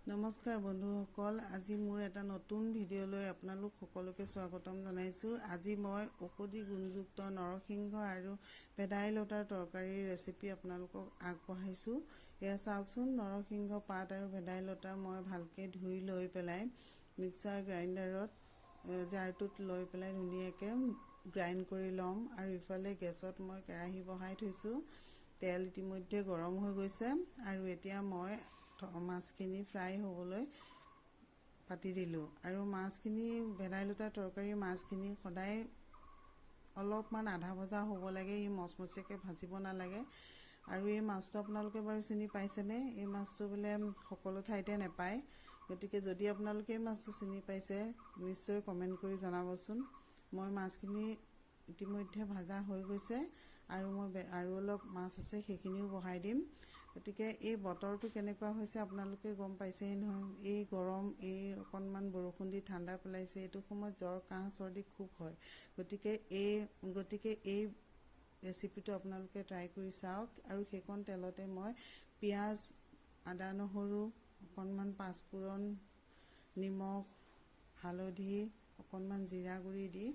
নমস্কাৰ বন্ধুসকল, আজি মোৰ এটা নতুন ভিডিঅ'লৈ আপোনালোক সকলোকে স্বাগতম জনাইছোঁ। আজি মই ঔষধি গুণযুক্ত নৰসিংহ আৰু ভেদাইলতাৰ তৰকাৰীৰ ৰেচিপি আপোনালোকক আগবঢ়াইছোঁ। এয়া চাওকচোন, নৰসিংহ পাত আৰু ভেদাইলতা মই ভালকৈ ধুই লৈ পেলাই মিক্সাৰ গ্ৰাইণ্ডাৰত জাৰটোত লৈ পেলাই ধুনীয়াকৈ গ্ৰাইণ্ড কৰি ল'ম। আৰু ইফালে গেছত মই কেৰাহী বহাই থৈছোঁ। তেল ইতিমধ্যে গৰম হৈ গৈছে আৰু এতিয়া মই মাছখিনি ফ্ৰাই হ'বলৈ পাতি দিলোঁ। আৰু মাছখিনি ভেদাইলতা তৰকাৰী মাছখিনি সদায় অলপমান আধা ভজা হ'ব লাগে, ই মচমচীয়াকৈ ভাজিব নালাগে। আৰু এই মাছটো আপোনালোকে বাৰু চিনি পাইছেনে? এই মাছটো বোলে সকলো ঠাইতে নাপায়। গতিকে যদি আপোনালোকে এই মাছটো চিনি পাইছে নিশ্চয় কমেণ্ট কৰি জনাবচোন। মই মাছখিনি ইতিমধ্যে ভাজা হৈ গৈছে আৰু মই অলপ মাছ আছে সেইখিনিও বহাই দিম। গতিকে এই বতৰটো কেনেকুৱা হৈছে আপোনালোকে গম পাইছেই নহয়। এই গৰম, এই অকণমান বৰষুণ দি ঠাণ্ডা পেলাইছে। এইটো সময়ত জ্বৰ, কাহ, চৰ্দি খুব হয়। গতিকে এই ৰেচিপিটো আপোনালোকে ট্ৰাই কৰি চাওক। আৰু সেইকণ তেলতে মই পিঁয়াজ, আদা, নহৰু, অকণমান পাঁচফোৰণ, নিমখ, হালধি, অকণমান জিৰা গুড়ি দি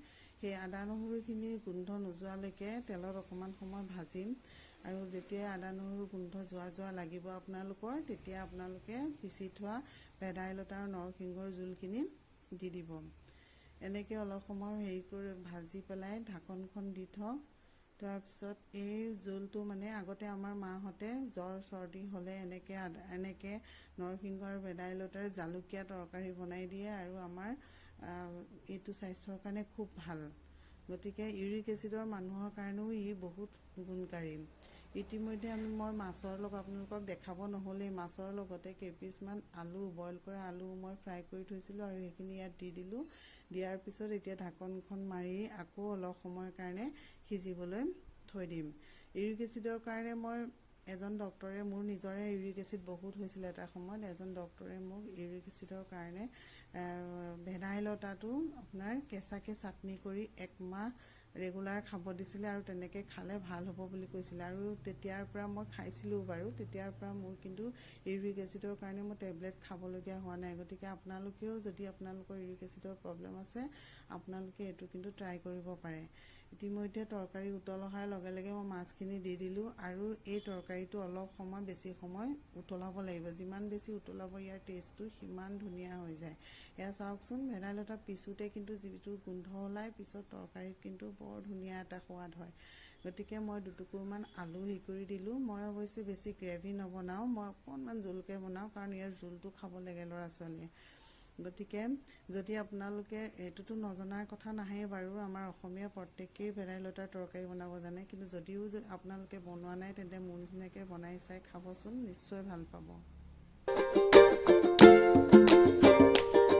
সেই আদা নহৰুখিনি গোন্ধ নোযোৱালৈকে তেলত অকণমান সময় ভাজিম। আৰু যেতিয়া আদা নহৰু গোন্ধ যোৱা লাগিব আপোনালোকৰ, তেতিয়া আপোনালোকে পিচি থোৱা ভেদাইলতা আৰু নৰসিংহৰ জোলখিনি দি দিব। এনেকৈ অলপ সময় ভাজি পেলাই ঢাকনখন দি থওক। তাৰপিছত এই জোলটো আগতে আমাৰ মাহঁতে জ্বৰ চৰ্দি হ'লে এনেকৈ নৰসিংহ আৰু ভেদাইলতাৰ জালুকীয়া তৰকাৰী বনাই দিয়ে। আৰু আমাৰ এইটো স্বাস্থ্যৰ কাৰণে খুব ভাল। গতিকে ইউৰিক এচিডৰ মানুহৰ কাৰণেও ই বহুত গুণকাৰী। ইতিমধ্যে মই মাছৰ লগত আপোনালোকক দেখাব নহ'লেই, মাছৰ লগতে কেইপিচমান আলু, বইল কৰা আলু মই ফ্ৰাই কৰি থৈছিলোঁ আৰু সেইখিনি ইয়াত দি দিলোঁ। দিয়াৰ পিছত এতিয়া ঢাকনখন মাৰি আকৌ অলপ সময়ৰ কাৰণে সিজিবলৈ থৈ দিম। ইউৰিক এচিডৰ কাৰণে মোৰ নিজৰে ইউৰিক এচিড বহুত হৈছিলে এটা সময়ত। এজন ডক্টৰে মোক ইউৰিক এচিডৰ কাৰণে ভেদাইলতাটো আপোনাৰ কেঁচাকৈ চাটনি কৰি 1 মাহ ৰেগুলাৰ খাব দিছিলে আৰু তেনেকৈ খালে ভাল হ'ব বুলি কৈছিলে। আৰু তেতিয়াৰ পৰা মই খাইছিলোঁ বাৰু। তেতিয়াৰ পৰা মোৰ কিন্তু ইউৰিক এচিডৰ কাৰণে মই টেবলেট খাবলগীয়া হোৱা নাই। গতিকে আপোনালোকেও যদি আপোনালোকৰ ইউৰিক এচিডৰ প্ৰব্লেম আছে, আপোনালোকে এইটো কিন্তু ট্ৰাই কৰিব পাৰে। ইতিমধ্যে তৰকাৰী উতল অহাৰ লগে লগে মই মাছখিনি দি দিলোঁ। আৰু এই তৰকাৰীটো অলপ সময় বেছি সময় উতলাব লাগিব। যিমান বেছি উতলাব ইয়াৰ টেষ্টটো সিমান ধুনীয়া হৈ যায়। এয়া চাওকচোন, ভেদাইলতা পিছোঁতে কিন্তু যিটো গোন্ধ ওলায়, পিছত তৰকাৰীত কিন্তু বৰ ধুনীয়া এটা সোৱাদ হয়। গতিকে মই 2 টুকুৰমান আলু কৰি দিলোঁ। মই অৱশ্যে বেছি গ্ৰেভি নবনাওঁ, মই অকণমান জোলকৈ বনাওঁ, কাৰণ ইয়াৰ জোলটো খাব লাগে ল'ৰা ছোৱালীয়ে। গতিকে যদি আপোনালোকে এইটোতো নজনাৰ কথা নাহে বাৰু, আমাৰ অসমীয়া প্ৰত্যেকেই ভেদাইলতাৰ তৰকাৰী বনাব জানে। কিন্তু যদিও আপোনালোকে বনোৱা নাই, তেন্তে মোৰ নিচিনাকৈ বনাই চাই খাবচোন, নিশ্চয় ভাল পাব।